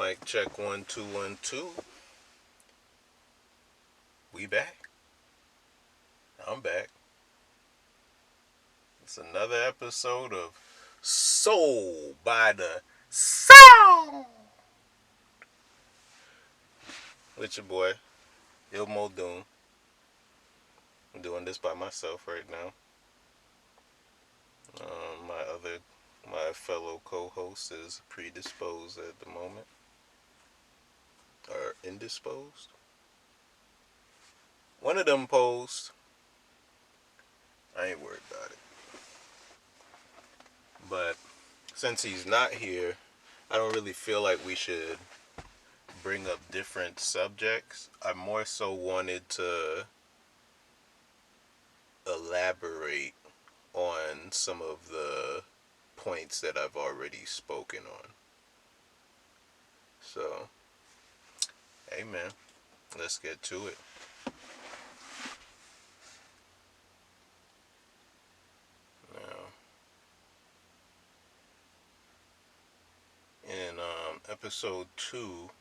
Mic check 1 2 1 2. We back. I'm back. It's another episode of Soul by the Sound with your boy Ilmo Doom. I'm doing this by myself right now. My fellow co-host is predisposed at the moment, or indisposed. One of them posed. I ain't worried about it. But since he's not here, I don't really feel like we should bring up different subjects. I more so wanted to elaborate on some of the points that I've already spoken on. So, hey man, let's get to it. Now, in episode 2,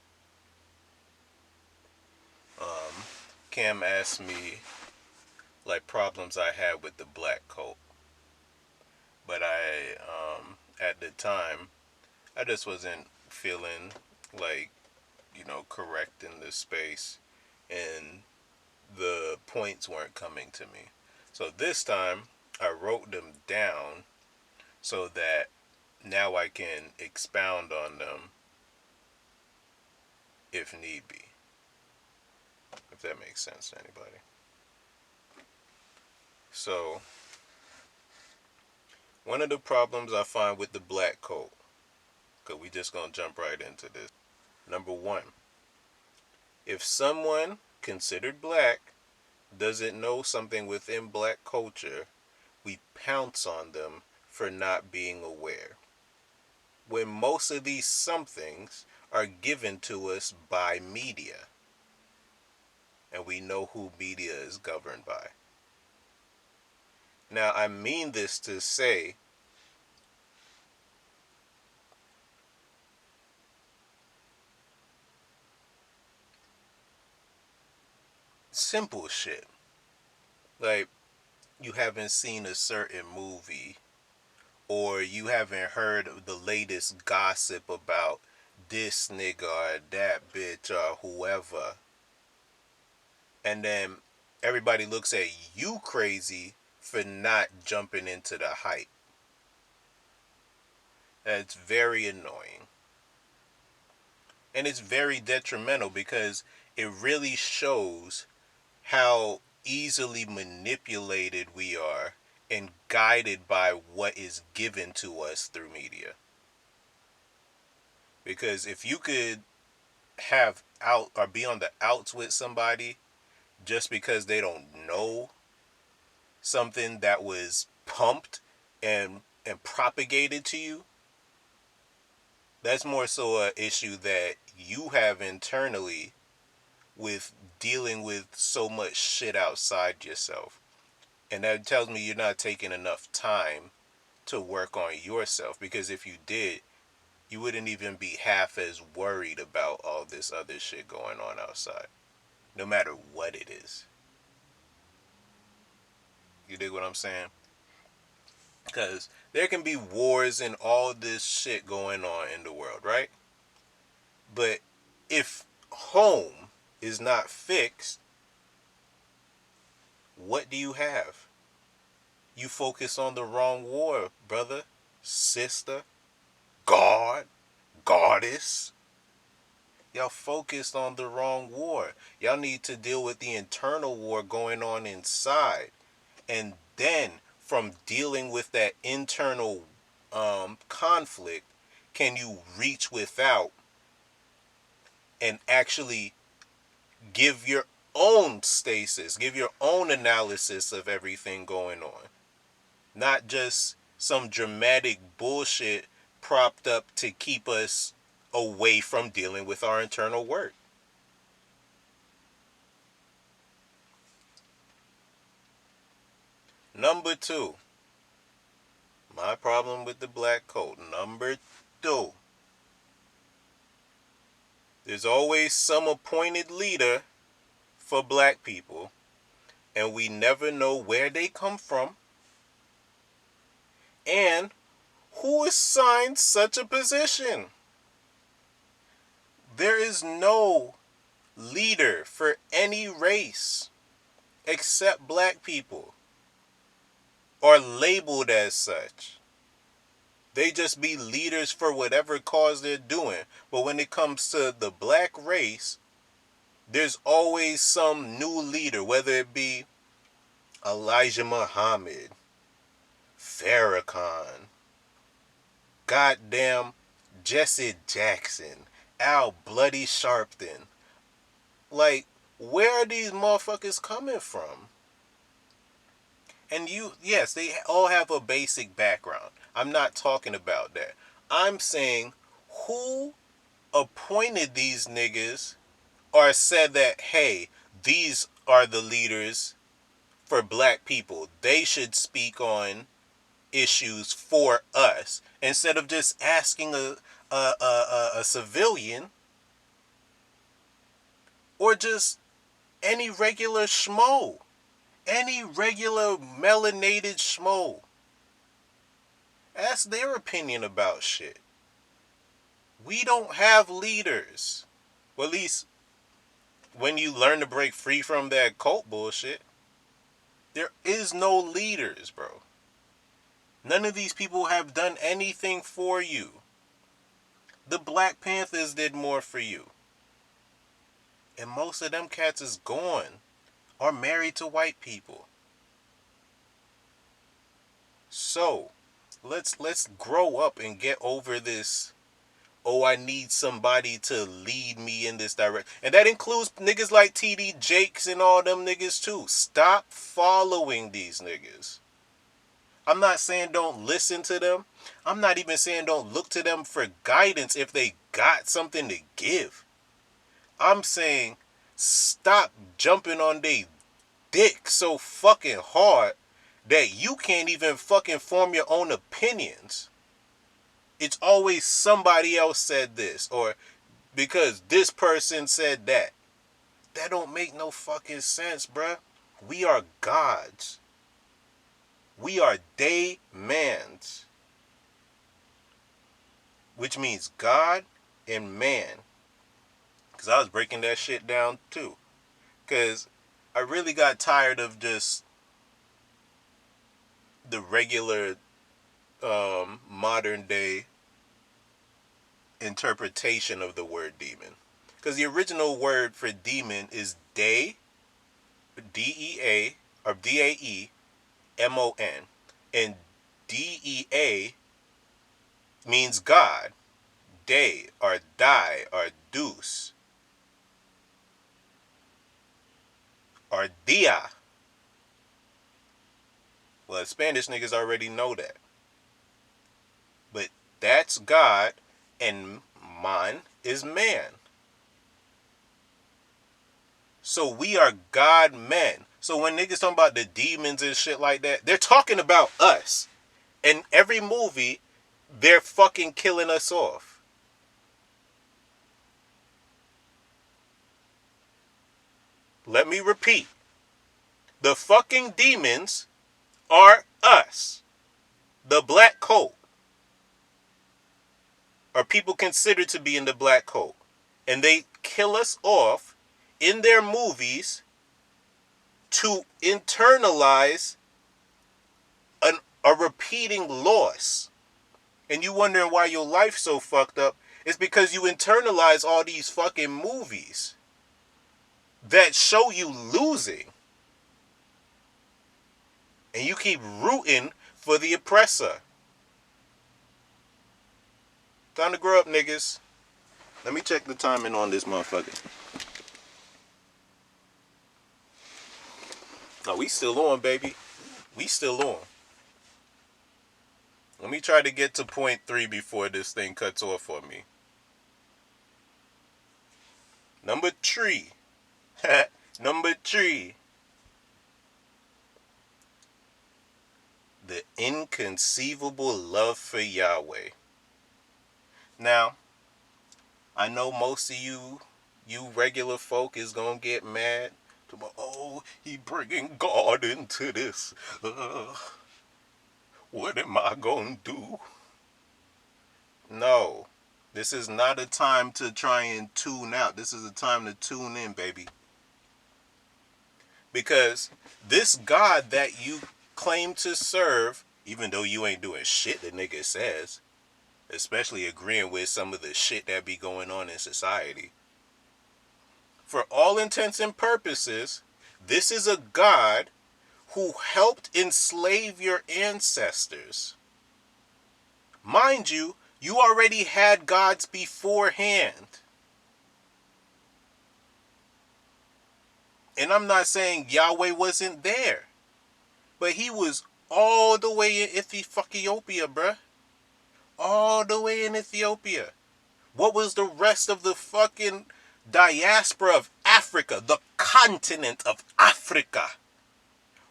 Cam asked me like problems I had with the Blacc cult, but at the time, I just wasn't feeling like correct in this space, and the points weren't coming to me. So this time, I wrote them down so that now I can expound on them if need be. If that makes sense to anybody. So, one of the problems I find with the Blacc cult, because we just gonna jump right into this. Number one, if someone considered black doesn't know something within black culture, we pounce on them for not being aware, when most of these somethings are given to us by media, and we know who media is governed by. Now, I mean this to say simple shit. Like, you haven't seen a certain movie, or you haven't heard the latest gossip about this nigga or that bitch or whoever, and then everybody looks at you crazy for not jumping into the hype. That's very annoying. And it's very detrimental because it really shows how easily manipulated we are and guided by what is given to us through media. Because if you could have out or be on the outs with somebody just because they don't know something that was pumped and propagated to you, that's more so an issue that you have internally with dealing with so much shit outside yourself. And that tells me you're not taking enough time to work on yourself, because if you did, you wouldn't even be half as worried about all this other shit going on outside, no matter what it is. You dig what I'm saying? Because there can be wars and all this shit going on in the world, right? But if home is not fixed, what do you have? You focus on the wrong war, brother, sister, god, goddess. Y'all focused on the wrong war. Y'all need to deal with the internal war going on inside. And then from dealing with that internal conflict, can you reach without and actually give your own stasis, give your own analysis of everything going on. Not just some dramatic bullshit propped up to keep us away from dealing with our internal work. Number two, my problem with the Blacc cult. Number two, There's always some appointed leader for black people, and we never know where they come from and who assigned such a position. There is no leader for any race except black people, or labeled as such. They just be leaders for whatever cause they're doing. But when it comes to the black race, there's always some new leader, whether it be Elijah Muhammad, Farrakhan, goddamn Jesse Jackson, Al Bloody Sharpton. Like, where are these motherfuckers coming from? And yes, they all have a basic background. I'm not talking about that. I'm saying, who appointed these niggas or said that, hey, these are the leaders for black people. They should speak on issues for us instead of just asking a civilian or just any regular schmo, any regular melanated schmo. Ask their opinion about shit. We don't have leaders. Well, at least when you learn to break free from that cult bullshit, there is no leaders, bro. None of these people have done anything for you. The Black Panthers did more for you. And most of them cats is gone or married to white people. So, let's grow up and get over this, oh, I need somebody to lead me in this direction. And that includes niggas like TD Jakes and all them niggas too. Stop following these niggas. I'm not saying don't listen to them. I'm not even saying don't look to them for guidance if they got something to give. I'm saying stop jumping on their dick so fucking hard that you can't even fucking form your own opinions. It's always somebody else said this, or because this person said that. That don't make no fucking sense, bruh. We are gods. We are day-mans. Which means God and man. Because I was breaking that shit down too. Because I really got tired of just the regular modern day interpretation of the word demon. Because the original word for demon is day, D-E-A, or D-A-E-M-O-N. And D-E-A means God. Day, or die, or deuce, or dia. Well, Spanish niggas already know that. But that's God, and man is man. So we are God men. So when niggas talking about the demons and shit like that, they're talking about us. In every movie, they're fucking killing us off. Let me repeat. The fucking demons are us. The black cult. Or people considered to be in the black cult. And they kill us off in their movies to internalize a repeating loss. And you wondering why your life's so fucked up. It's because you internalize all these fucking movies that show you losing. And you keep rooting for the oppressor. Time to grow up, niggas. Let me check the timing on this motherfucker. Oh, we still on, baby. We still on. Let me try to get to point 3 before this thing cuts off for me. Number 3. Number 3. The inconceivable love for Yahweh. Now, I know most of you You regular folk is gonna get mad. Oh, he bringing God into this. What am I gonna do? No. This is not a time to try and tune out. This is a time to tune in, baby. Because this God that you claim to serve, even though you ain't doing shit the nigga says, especially agreeing with some of the shit that be going on in society, for all intents and purposes, this is a God who helped enslave your ancestors. Mind you, you already had gods beforehand. And I'm not saying Yahweh wasn't there, but he was all the way in Ethiopia, bruh. All the way in Ethiopia. What was the rest of the fucking diaspora of Africa, the continent of Africa?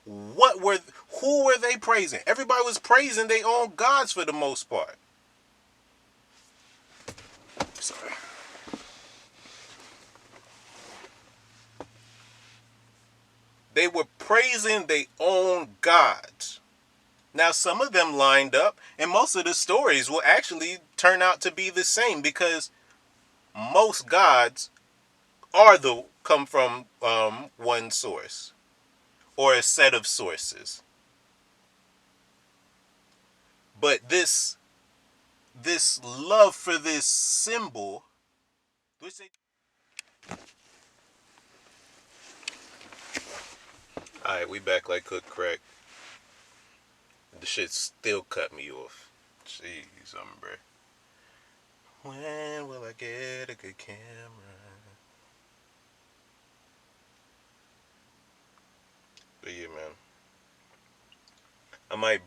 Who were they praising? Everybody was praising their own gods for the most part. Sorry. They were praising their own gods. Now, some of them lined up, and most of the stories will actually turn out to be the same because most gods come from one source or a set of sources. But this love for this symbol, which they... Alright, we back like cook crack. The shit still cut me off. Jeez, hombre. When will I get a good camera? But yeah, man. I might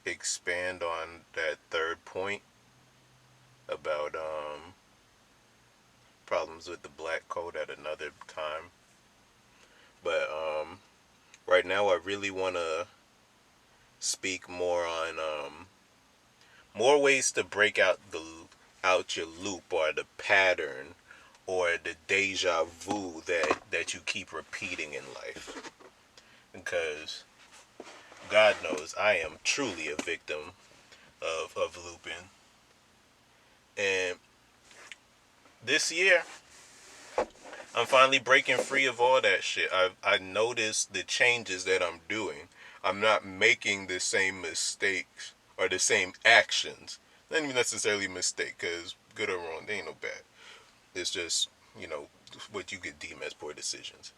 expand on that third point about problems with the Blacc code at another time. But right now I really want to speak more on more ways to break out your loop or the pattern or the deja vu that you keep repeating in life. Because God knows I am truly a victim of looping. And this year, I'm finally breaking free of all that shit. I noticed the changes that I'm doing. I'm not making the same mistakes or the same actions. Not even necessarily a mistake, because good or wrong, they ain't no bad. It's just, what you could deem as poor decisions.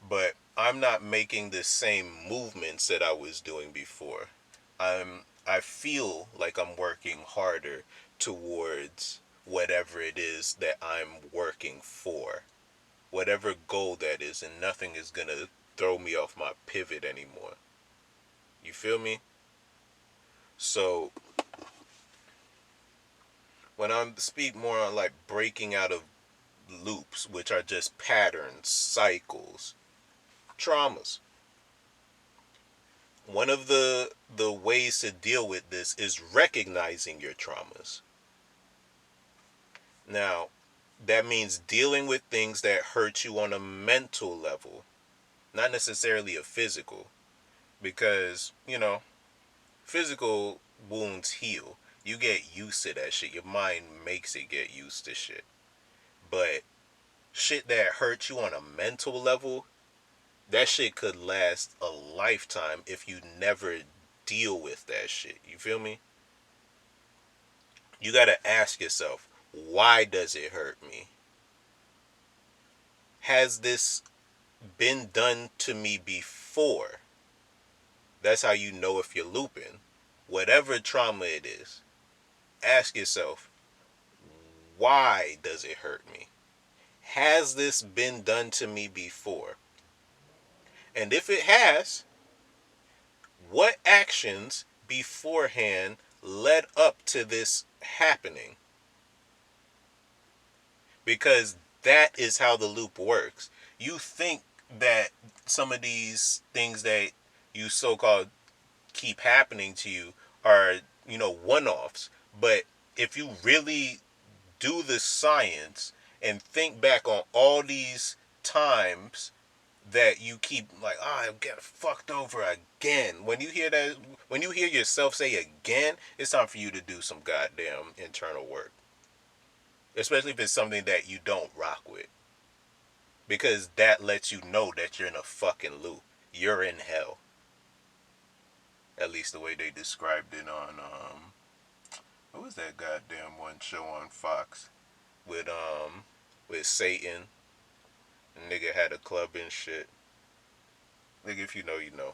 But I'm not making the same movements that I was doing before. I feel like I'm working harder towards whatever it is that I'm working for. Whatever goal that is, and nothing is going to throw me off my pivot anymore. You feel me? So, when I speak more on like breaking out of loops, which are just patterns, cycles, traumas. One of the ways to deal with this is recognizing your traumas. Now, that means dealing with things that hurt you on a mental level, not necessarily a physical, because, physical wounds heal. You get used to that shit. Your mind makes it get used to shit. But shit that hurts you on a mental level, that shit could last a lifetime if you never deal with that shit. You feel me? You gotta ask yourself, why does it hurt me? Has this been done to me before? That's how you know if you're looping. Whatever trauma it is, ask yourself, why does it hurt me? Has this been done to me before? And if it has, what actions beforehand led up to this happening? Because that is how the loop works. You think that some of these things that you so-called keep happening to you are, one-offs. But if you really do the science and think back on all these times that you keep like, I get fucked over again. When you hear that, when you hear yourself say again, it's time for you to do some goddamn internal work. Especially if it's something that you don't rock with. Because that lets you know that you're in a fucking loop. You're in hell. At least the way they described it on what was that goddamn one show on Fox with Satan. The nigga had a club and shit. Nigga, if you know, you know.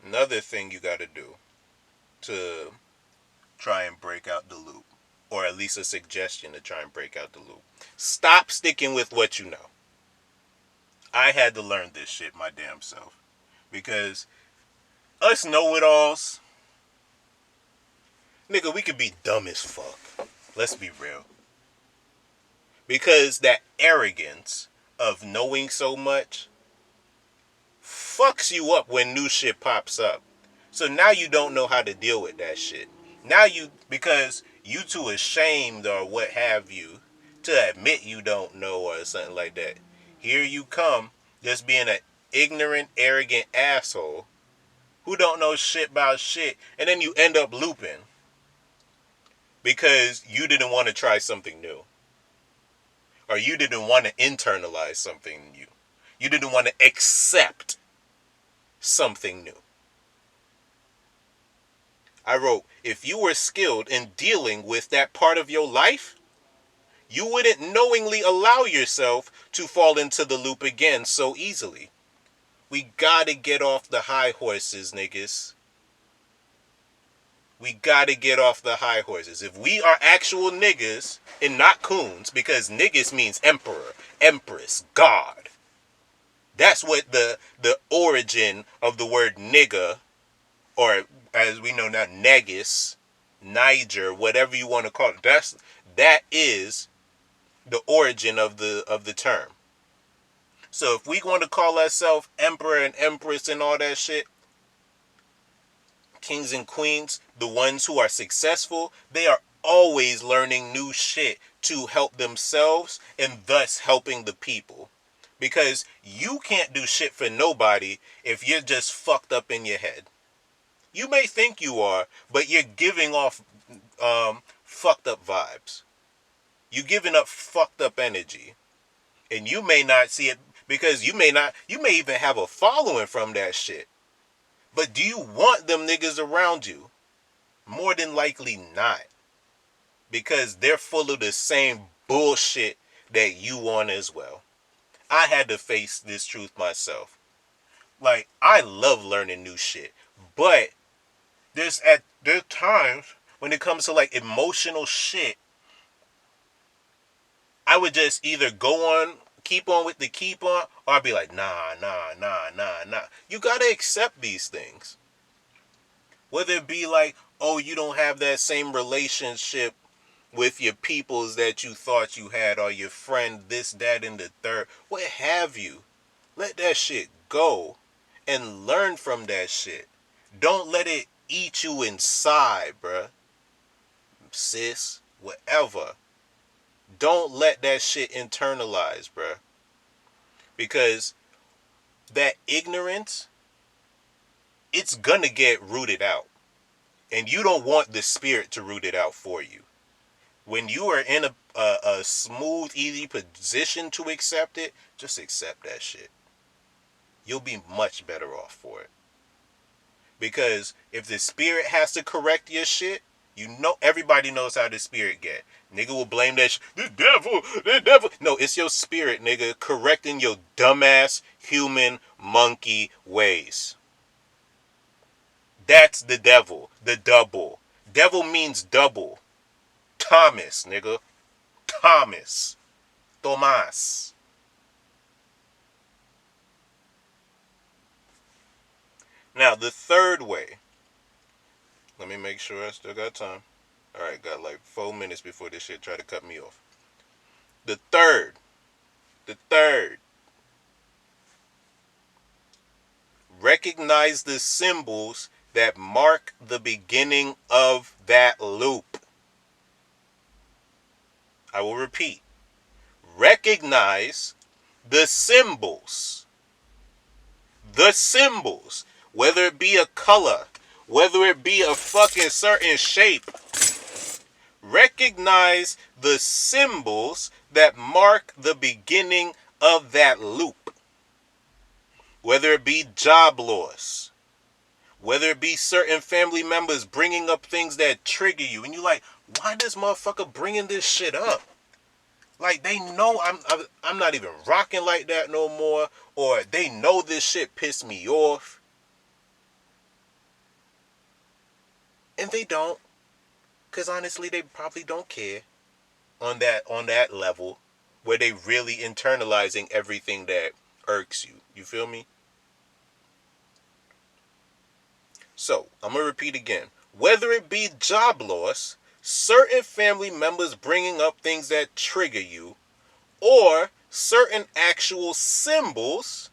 Another thing you gotta do to try and break out the loop, or at least a suggestion to try and break out the loop. Stop sticking with what you know. I had to learn this shit my damn self. Because us know-it-alls, nigga, we could be dumb as fuck. Let's be real. Because that arrogance of knowing so much fucks you up when new shit pops up. So now you don't know how to deal with that shit. Now because you too ashamed or what have you to admit you don't know or something like that. Here you come, just being an ignorant, arrogant asshole who don't know shit about shit, and then you end up looping because you didn't want to try something new. Or you didn't want to internalize something new. You didn't want to accept something new. I wrote, if you were skilled in dealing with that part of your life, you wouldn't knowingly allow yourself to fall into the loop again so easily. We gotta get off the high horses, niggas. We gotta get off the high horses. If we are actual niggas and not coons, because niggas means emperor, empress, god. That's what the origin of the word nigga, or as we know now, negus, Niger, whatever you want to call it. That is the origin of the term. So if we want to call ourselves emperor and empress and all that shit, kings and queens, the ones who are successful, they are always learning new shit to help themselves and thus helping the people. Because you can't do shit for nobody if you're just fucked up in your head. You may think you are, but you're giving off fucked up vibes. You're giving up fucked up energy. And you may not see it because you may even have a following from that shit. But do you want them niggas around you? More than likely not. Because they're full of the same bullshit that you want as well. I had to face this truth myself. Like, I love learning new shit. But there's times when it comes to like emotional shit, I would just either go on, keep on with the keep on, or I'd be like, nah. You gotta accept these things. Whether it be like, oh, you don't have that same relationship with your peoples that you thought you had, or your friend, this, that, and the third, what have you. Let that shit go and learn from that shit. Don't let it eat you inside, bruh. Sis, whatever. Don't let that shit internalize, bruh. Because that ignorance, it's gonna get rooted out. And you don't want the spirit to root it out for you. When you are in a smooth, easy position to accept it, just accept that shit. You'll be much better off for it. Because if the spirit has to correct your shit, you know everybody knows how the spirit get. Nigga will blame that the devil. No, it's your spirit, nigga, correcting your dumbass human monkey ways. That's the devil. The double. Devil means double. Thomas, nigga. Thomas. Tomas. Now, the third way. Let me make sure I still got time. Alright, got like 4 minutes before this shit try to cut me off. The third. recognize the symbols that mark the beginning of that loop. I will repeat. Recognize the symbols. The symbols. Whether it be a color, whether it be a fucking certain shape. Recognize the symbols that mark the beginning of that loop. Whether it be job loss, whether it be certain family members bringing up things that trigger you, and you're like, why this motherfucker bringing this shit up? Like, they know I'm not even rocking like that no more, or they know this shit pissed me off, and they don't, because honestly, they probably don't care on that level where they really internalizing everything that irks you. You feel me? So, I'm going to repeat again. Whether it be job loss, certain family members bringing up things that trigger you, or certain actual symbols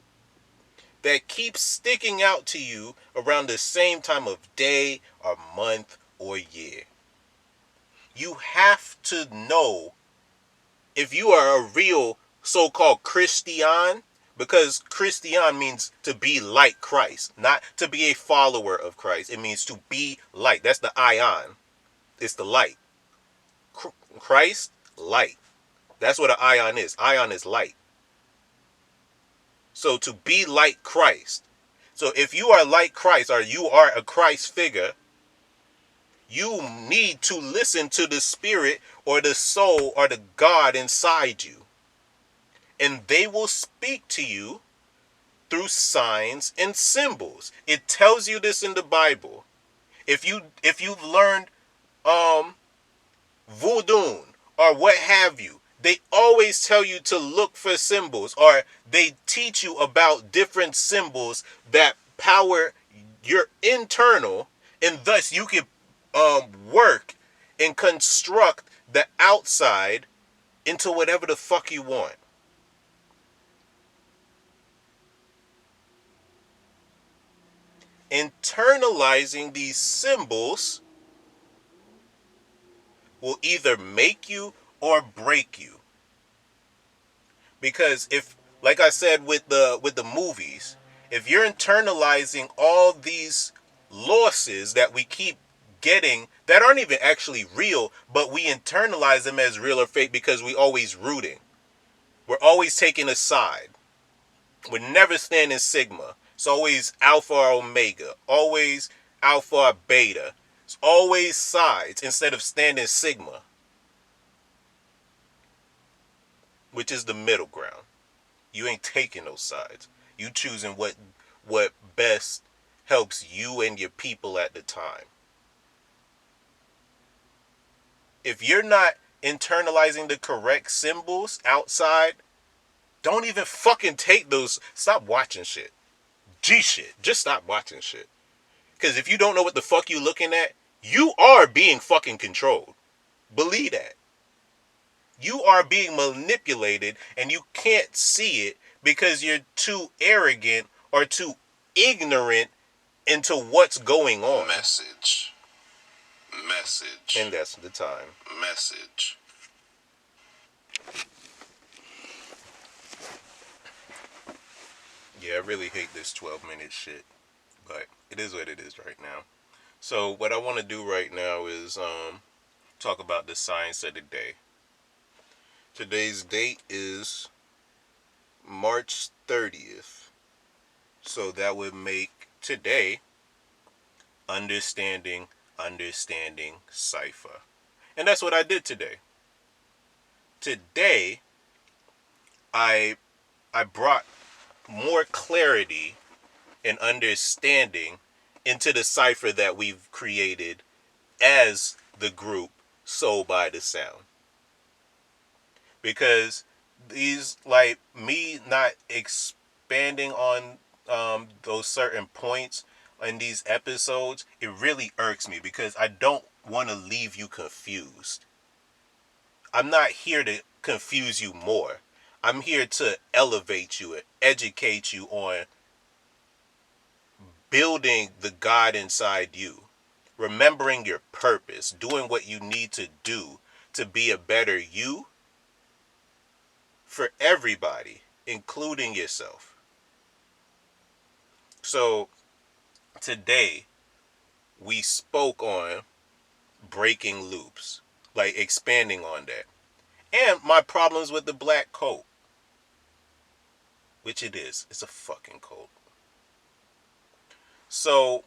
that keep sticking out to you around the same time of day or month or year. You have to know if you are a real so-called Christian, because Christian means to be like Christ, not to be a follower of Christ. It means to be light. That's the ion. It's the light. Christ, light. That's what an ion is. Ion is light. So to be like Christ. So if you are like Christ, or you are a Christ figure, you need to listen to the spirit or the soul or the God inside you. And they will speak to you through signs and symbols. It tells you this in the Bible. If you've learned voodoo or what have you, they always tell you to look for symbols, or they teach you about different symbols that power your internal, and thus you can work and construct the outside into whatever the fuck you want. Internalizing these symbols will either make you or break you. Because if, like I said with the movies, if you're internalizing all these losses that we keep getting that aren't even actually real, but we internalize them as real or fake because we always rooting. We're always taking a side. We're never standing sigma. It's always alpha or omega. Always alpha or beta. It's always sides instead of standing sigma, which is the middle ground. You ain't taking those sides. You choosing what best helps you and your people at the time. If you're not internalizing the correct symbols outside, don't even fucking take those. Stop watching shit. G shit. Just stop watching shit. Because if you don't know what the fuck you looking at, you are being fucking controlled. Believe that. You are being manipulated and you can't see it because you're too arrogant or too ignorant into what's going on. Message. And that's the time. Message. Yeah, I really hate this 12-minute shit, but it is what it is right now. So what I want to do right now is talk about the science of the day. Today's date is March 30th. So that would make today understanding cipher. And that's what I did today. Today I brought more clarity and understanding into the cipher that we've created as the group Soul by the Sound. Because these, like, me not expanding on those certain points in these episodes, it really irks me because I don't want to leave you confused. I'm not here to confuse you more. I'm here to elevate you and educate you on building the God inside you, remembering your purpose, doing what you need to do to be a better you for everybody, including yourself. So today we spoke on breaking loops, like expanding on that, and my problems with the black coat, which it is. It's a fucking coat. So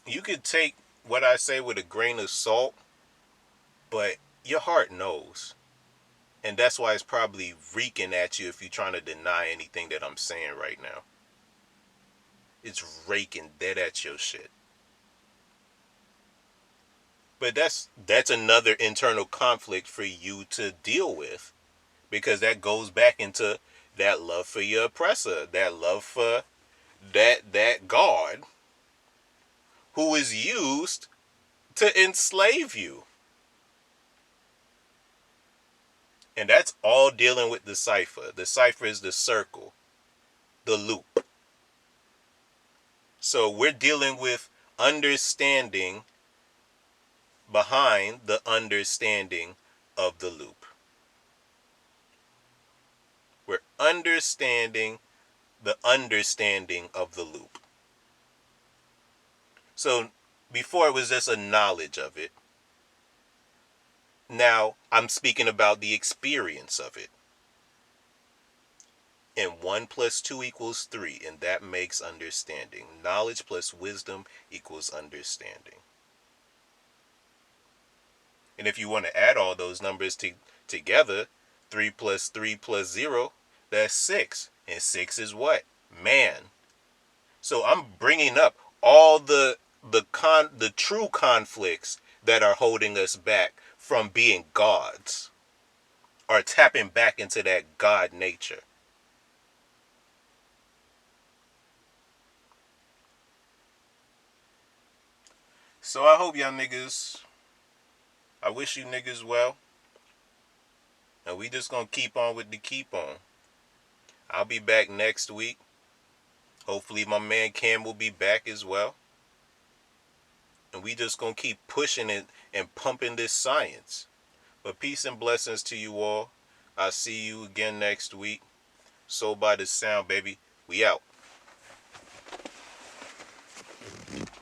you could take what I say with a grain of salt, but your heart knows. And that's why it's probably reeking at you if you're trying to deny anything that I'm saying right now. It's raking dead at your shit. But that's another internal conflict for you to deal with, because that goes back into that love for your oppressor, that love for that God who is used to enslave you. And that's all dealing with the cipher. The cipher is the circle, the loop. So we're dealing with understanding behind the understanding of the loop. We're understanding the understanding of the loop. So before it was just a knowledge of it. Now I'm speaking about the experience of it. And 1 plus 2 equals 3, and that makes understanding. Knowledge plus wisdom equals understanding. And if you want to add all those numbers together, 3 plus 0, that's 6. And 6 is what? Man. So I'm bringing up all the true conflicts that are holding us back from being gods, or tapping back into that God nature. So I hope y'all niggas, I wish you niggas well. And we just gonna keep on with the keep on. I'll be back next week. Hopefully my man Cam will be back as well. And we just gonna keep pushing it and pumping this science. But peace and blessings to you all. I'll see you again next week. Soul by the Sound, baby. We out.